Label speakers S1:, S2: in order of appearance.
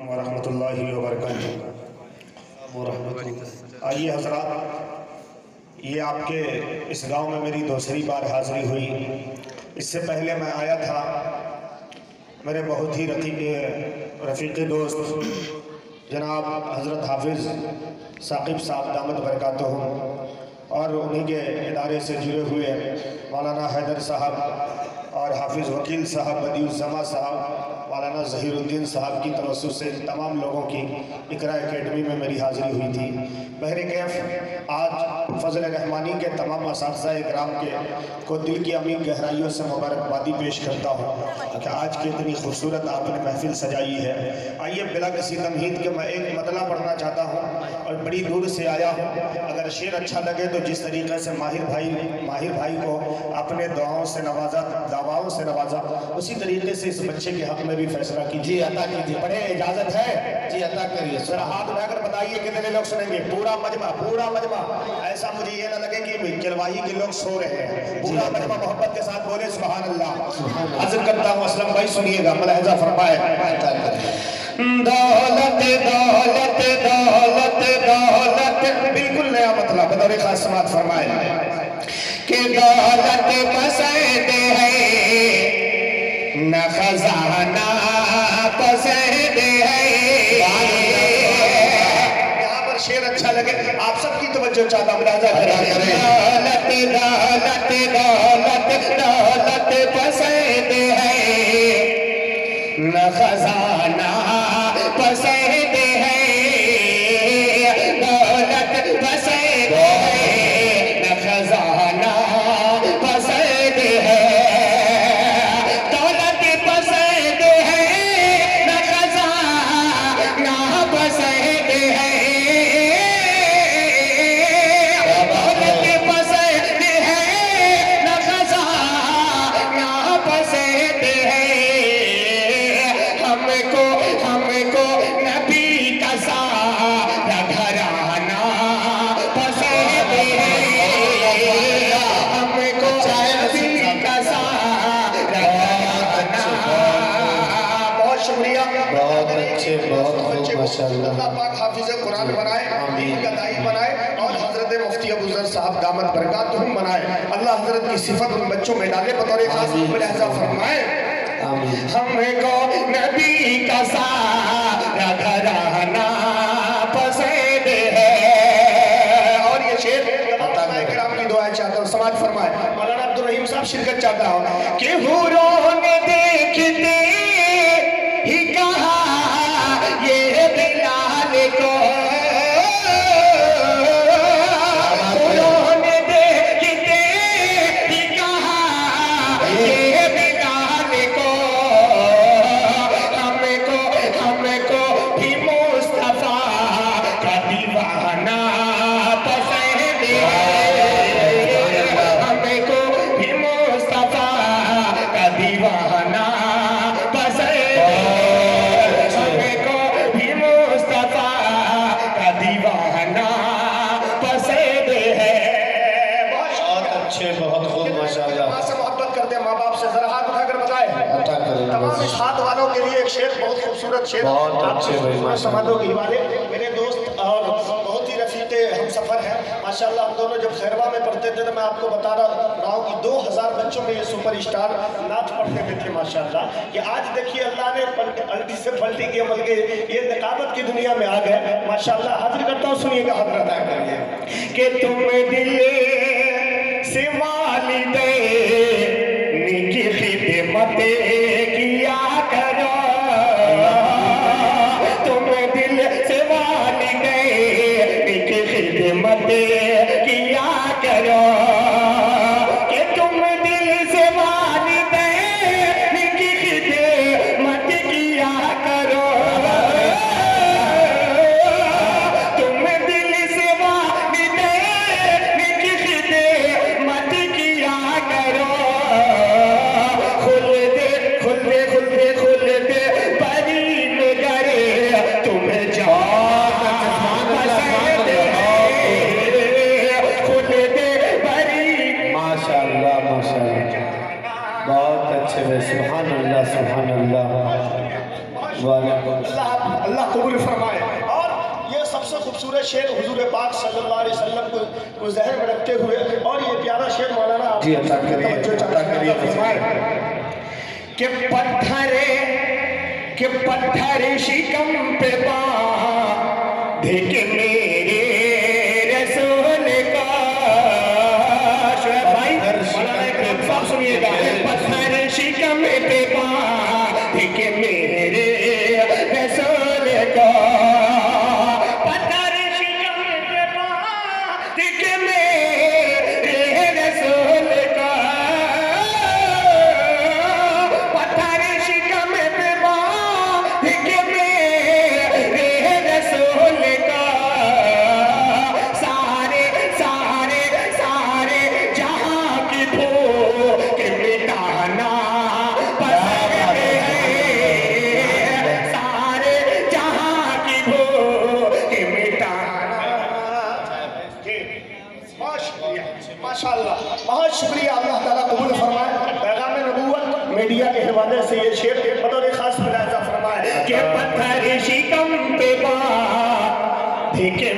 S1: ورحمۃ اللہ وبرکاتہ۔ آئیے حضرات، یہ آپ کے اس گاؤں میں میری دوسری بار حاضری ہوئی۔ اس سے پہلے میں آیا تھا، میرے بہت ہی رفیقی دوست جناب حضرت حافظ ثاقب صاحب دامت برکاتہم اور انہی کے ادارے سے جڑے ہوئے مولانا حیدر صاحب اور حافظ وکیل صاحب، بدیع الزماں صاحب، مولانا ظہیر الدین صاحب کی توسط سے تمام لوگوں کی اقرا اکیڈمی میں میری حاضری ہوئی تھی۔ بہرکیف آج فضل رحمانی کے تمام اساتذہ اکرام کو دل کی عمیق گہرائیوں سے مبارکبادی پیش کرتا ہوں کہ آج کی اتنی خوبصورت آپ نے محفل سجائی ہے۔ آئیے بلا کسی تمہید کے میں ایک مطلع پڑھنا چاہتا ہوں اور بڑی دور سے آیا ہوں۔ اگر شعر اچھا لگے تو جس طریقے سے ماہر بھائی کو اپنے دعاؤں سے نوازا اسی طریقے سے اس بچے کے حق میں بھی فیصلہ کیجیے، عطا کیجیے۔ پڑھیں، اجازت ہے؟ جی عطا کریے۔ ذرا ہاتھ اٹھا کر بتائیے کتنے لوگ سنیں گے؟ پورا مجمع۔ ایسا مجھے یہ نہ لگے کہ چلواہی کے لوگ سو رہے ہیں۔ پورا مجمع محبت کے ساتھ بولے سبحان اللہ۔ عرض کرتا ہوں اسلم بھائی سنیے گا، ملاحظہ فرمائے۔ دولت دولت دولت دولت، بالکل نیا مطلب بطور خاص سماعت فرمائے کہ دولت پسند ہے نہ خزانہ پسند ہے۔ یہاں پر شعر اچھا لگے، آپ سب کی توجہ چاہتا ہوں، ملاحظہ کریں۔ دولت دولت دولت دولت پسند ہے نہ خزانہ پسند ہے، دولت پسند ہے نہ خزانہ پسند ہے، دولت پسند ہے نہ خزانہ پسند ہے، دولت پسند ہے نہ خزانہ پسند ہے۔ ہم کو نبی کا سارا گھرانہ پسند ہے، ہم کو نبی کا سارا گھرانہ۔ بہت شکریہ،
S2: بہت اچھے، بہت خوب، ماشاءاللہ۔
S1: اللہ پاک حافظ قرآن بنائے، دین کا داعی بنائے اور حضرت مفتی ابو ذر صاحب دامت برکاتہم بنائے۔ اللہ حضرت کی صفت ان بچوں میں ڈالے، بطور خاص ملاحظہ فرمائے۔ ہم کو نبی کا سارا گھرانہ پسند ہے۔ اور یہ شعر علماء کرام کی دعائیں چاہتا ہوں، سماعت فرمائے۔ مولانا عبدالرحیم صاحب شرکت چاہتا ہوں کہ حوروں نے دیکھتے ہی کہا یہ بلال کو، حوروں نے دیکھتے ہی کہا یہ بلال کو، ہم کو بھی مصطفیٰ کا دیوانہ پسند ہے، ہم کو بھی مصطفیٰ کا دیوانہ پسند ہے، ہم کو بھی مصطفیٰ کا دیوانہ پسند ہے۔
S2: بہت اچھے، بہت خوب، ماشاءاللہ۔
S1: ماں سے محبت کرتے ہیں، ماں باپ سے، ذرا ہاتھ اٹھا کر بتائے۔
S2: عطا کریں۔
S1: تمام اس ہاتھ والوں کے لیے ایک شعر، بہت خوبصورت شعر،
S2: بہت اچھے بھائی، ماشاءاللہ۔
S1: سمادوں کے حوالے، میرے دوست اور بہت ہی رفیق ہم سفر ہیں ماشاءاللہ۔ ہم دونوں جب خیروا میں پڑھتے تھے تو میں آپ کو بتا رہا ہوں کہ 2000 بچوں میں یہ سپر اسٹار نعت پڑھتے ہوئے تھے ماشاءاللہ۔ کہ آج دیکھیے اللہ نے الٹی سے پلٹی کی عمل کے یہ نقابت کی دنیا میں آ گئے ماشاءاللہ۔ حاضر کرتا ہوں، سنیے گا، حضرت ادا کریے کہ تم دل سے والدین کی خدمت کیا کرو، تم دل سے والدین کی خدمت کیا کرو، کہ تم دل سے والدین کی خدمت کیا کرو، تم دل سے والدین کی خدمت کیا کرو، خلد پری نگر تمہیں جان پسند ہے، اللہ قبول فرمائے۔ اور یہ سب سے خوبصورت شعر حضور پاک صلی اللہ علیہ وسلم کو ذہن میں رکھتے ہوئے، اور یہ پیارا شعر مولانا آپ
S2: جی عطا کریے
S1: کہ پتھر شکم پہ باندھ کے میرے رسول کا، شعیب بھائی مولانا ایک صاحب سنیے گا، پتھر شکم پہ باندھ کے میرے رسول کا، پتھر شکم پہ باندھ کے میرے رسول کا، پتھر شکم پہ باندھ کے میرے رسول کا، سارے سارے سارے جہاں کی بھوک مٹانا پسند ہے، سارے جہاں کی بھوک مٹانا۔ ماشاء اللہ، بہت شکریہ، اللہ تعالیٰ قبول فرمائے۔ پیغام نبوت میڈیا کے حوالے سے یہ شعر بطور خاص ملاحظہ فرمائے کہ پتھر شکم پہ باندھ کے